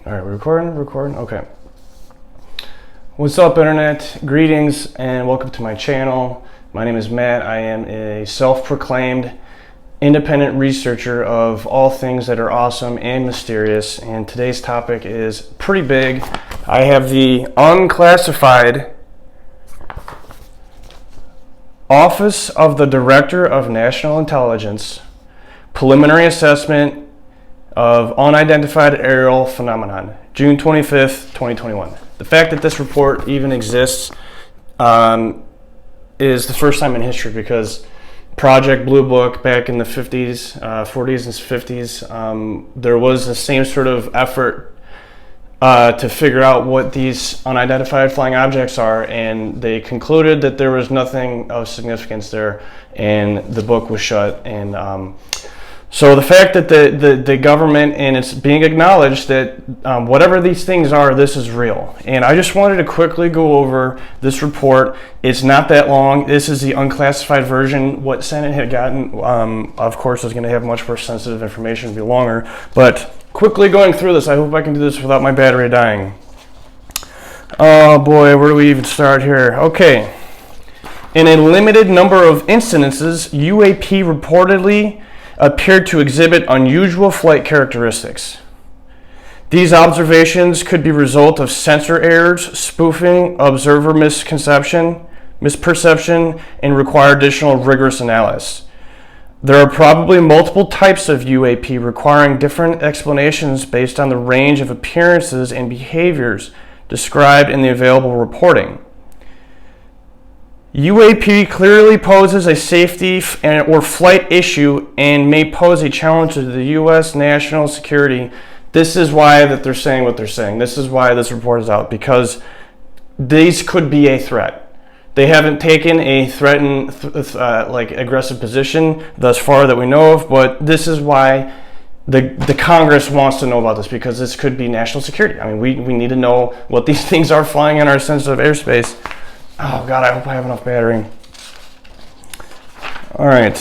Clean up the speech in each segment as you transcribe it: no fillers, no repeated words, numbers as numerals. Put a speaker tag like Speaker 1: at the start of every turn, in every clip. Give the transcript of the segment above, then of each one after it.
Speaker 1: All right, we're recording. Okay. What's up, internet? Greetings and welcome to my channel. My name is Matt. I am a self-proclaimed independent researcher of all things that are awesome and mysterious. And today's topic is pretty big. I have the Unclassified Office of the Director of National Intelligence Preliminary Assessment of Unidentified Aerial Phenomenon, June 25th, 2021. The fact that this report even exists is the first time in history, because Project Blue Book back in the 50s, 40s and 50s, there was the same sort of effort to figure out what these unidentified flying objects are, and they concluded that there was nothing of significance there, and the book was shut. And so the fact that the government, and it's being acknowledged that whatever these things are, this is real. And I just wanted to quickly go over this report. It's not that long. This is the unclassified version. What Senate had gotten, of course, is going to have much more sensitive information, be longer. But quickly going through this, I hope I can do this without my battery dying. Oh boy, where do we even start here? Okay. In a limited number of incidences, UAP reportedly appeared to exhibit unusual flight characteristics. These observations could be a result of sensor errors, spoofing, observer misperception, and require additional rigorous analysis. There are probably multiple types of UAP requiring different explanations based on the range of appearances and behaviors described in the available reporting. UAP clearly poses a safety or flight issue and may pose a challenge to the U.S. national security. This is why that they're saying what they're saying. This is why this report is out, because these could be a threat. They haven't taken a threatened, aggressive position thus far that we know of, but this is why the Congress wants to know about this, because this could be national security. I mean, we need to know what these things are flying in our sensitive airspace. Oh God, I hope I have enough battery. All right.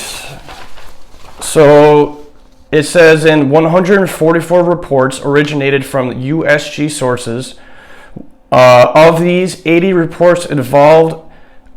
Speaker 1: So it says in 144 reports originated from USG sources. Of these, 80 reports involved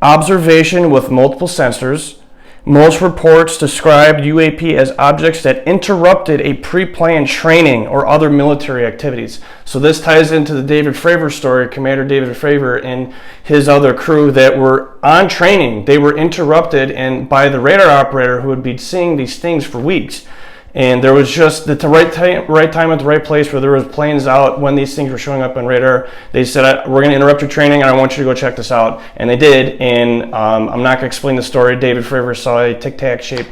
Speaker 1: observation with multiple sensors. Most reports described UAP as objects that interrupted a pre-planned training or other military activities. So this ties into the David Fravor story, Commander David Fravor and his other crew that were on training. They were interrupted by the radar operator who had been seeing these things for weeks. And there was just at the right time at the right place where there was planes out when these things were showing up on radar. They said, we're going to interrupt your training and I want you to go check this out. And they did. And I'm not going to explain the story. David Fravor saw a tic-tac shaped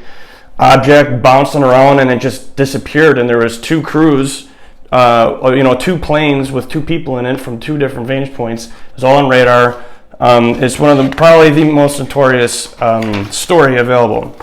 Speaker 1: object bouncing around and it just disappeared. And there was two crews, two planes with two people in it from two different vantage points. It was all on radar. It's one of probably the most notorious story available.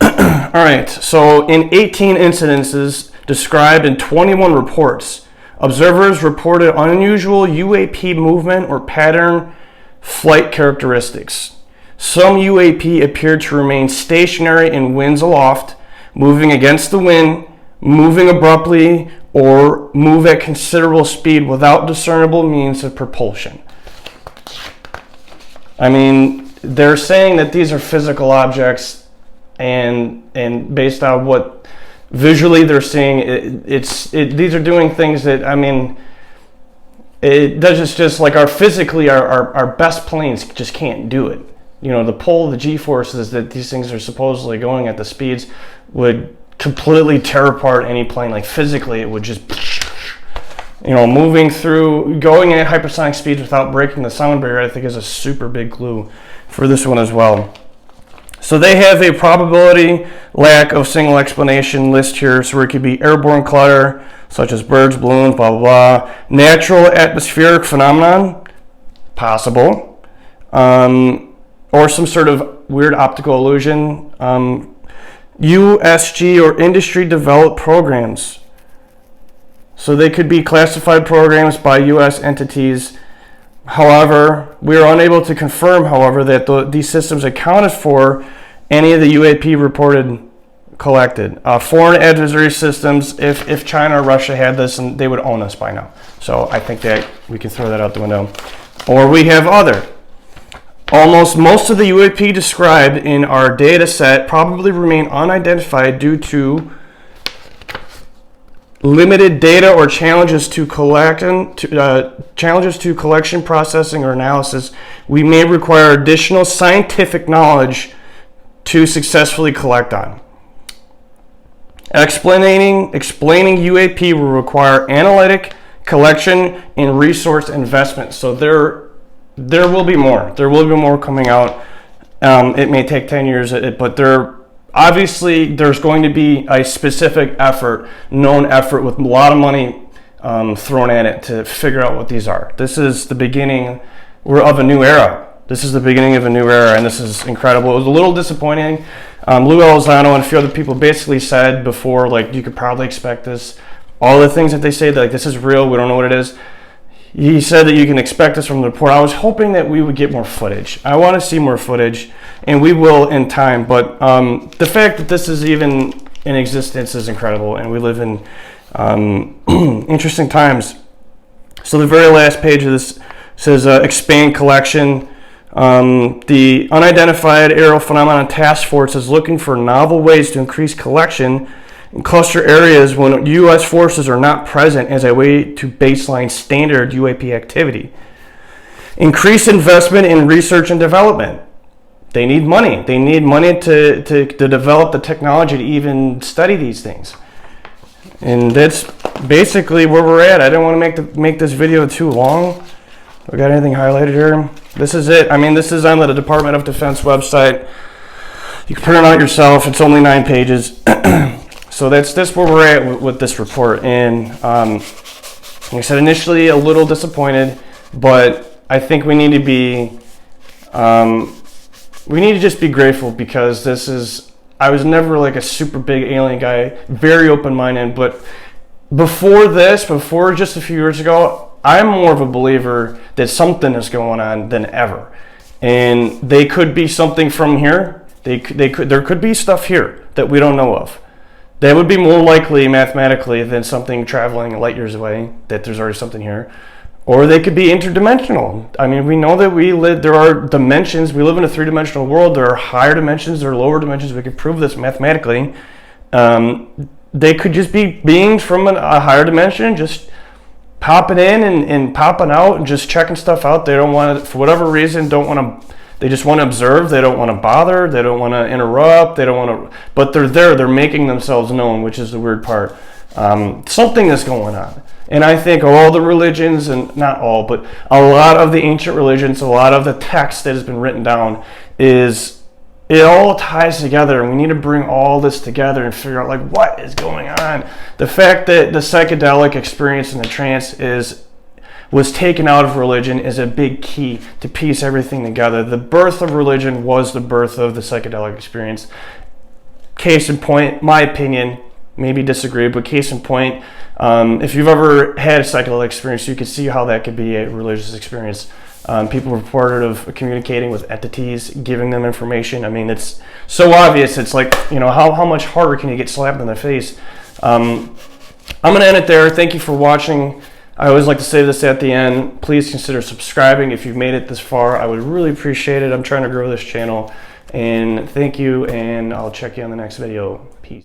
Speaker 1: All right, so in 18 incidences described in 21 reports, observers reported unusual UAP movement or pattern flight characteristics. Some UAP appeared to remain stationary in winds aloft, moving against the wind, moving abruptly, or move at considerable speed without discernible means of propulsion. I mean, they're saying that these are physical objects, and based on what visually they're seeing, these are doing things that, I mean, it does just like our best planes just can't do it. You know, the pull, the G-forces that these things are supposedly going at the speeds would completely tear apart any plane. Like physically, it would just, moving through, going at hypersonic speeds without breaking the sound barrier, I think is a super big clue for this one as well. So they have a probability lack of single explanation list here, so it could be airborne clutter, such as birds, balloons, blah, blah, blah. Natural atmospheric phenomenon, possible. Or some sort of weird optical illusion. USG or industry developed programs. So they could be classified programs by U.S. entities. However, we are unable to confirm, that these systems accounted for any of the UAP reported collected. Foreign adversary systems, if China or Russia had this, and they would own us by now. So I think that we can throw that out the window. Or we have other. Almost most of the UAP described in our data set probably remain unidentified due to limited data or challenges to collection, processing, or analysis. We may require additional scientific knowledge to successfully collect on. Explaining UAP will require analytic collection and resource investment. So there will be more. There will be more coming out. It may take 10 years, but obviously there's going to be a specific effort, known effort with a lot of money thrown at it to figure out what these are. This is the beginning of a new era. This is the beginning of a new era, and this is incredible. It was a little disappointing. Lou Elizondo and a few other people basically said before, like, you could probably expect this. All the things that they say, like, this is real, we don't know what it is. He said that you can expect this from the report. I was hoping that we would get more footage. I want to see more footage, and we will in time. But the fact that this is even in existence is incredible, and we live in interesting times. So the very last page of this says expand collection. The Unidentified Aerial Phenomenon Task Force is looking for novel ways to increase collection in cluster areas when U.S. forces are not present as a way to baseline standard UAP activity. Increase investment in research and development. They need money. They need money to develop the technology to even study these things. And that's basically where we're at. I didn't want to make this video too long. We got anything highlighted here? This is it. I mean, this is on the Department of Defense website. You can print it out yourself. It's only 9 pages. So that's where we're at with this report. And like I said, initially a little disappointed, but I think we need to just be grateful, because I was never like a super big alien guy, very open-minded, but before just a few years ago, I'm more of a believer that something is going on than ever. And they could be something from here. There could be stuff here that we don't know of. That would be more likely mathematically than something traveling light years away, that there's already something here. Or they could be interdimensional. I mean, we know that there are dimensions. We live in a 3-dimensional world. There are higher dimensions, there are lower dimensions. We could prove this mathematically. They could just be beings from a higher dimension, just popping in and popping out and just checking stuff out. They don't want to, for whatever reason, they just want to observe. They don't want to bother. They don't want to interrupt. They don't want to, but they're there. They're making themselves known, which is the weird part. Something is going on. And I think all the religions, and not all, but a lot of the ancient religions, a lot of the text that has been written down, it all ties together. And we need to bring all this together and figure out, like, what is going on. The fact that the psychedelic experience in the trance was taken out of religion is a big key to piece everything together. The birth of religion was the birth of the psychedelic experience. Case in point, my opinion, maybe disagree, but case in point, if you've ever had a psychedelic experience, you can see how that could be a religious experience. People reported of communicating with entities, giving them information. I mean, it's so obvious. It's like, how much harder can you get slapped in the face? I'm going to end it there. Thank you for watching. I always like to say this at the end. Please consider subscribing if you've made it this far. I would really appreciate it. I'm trying to grow this channel. And thank you, and I'll check you on the next video. Peace.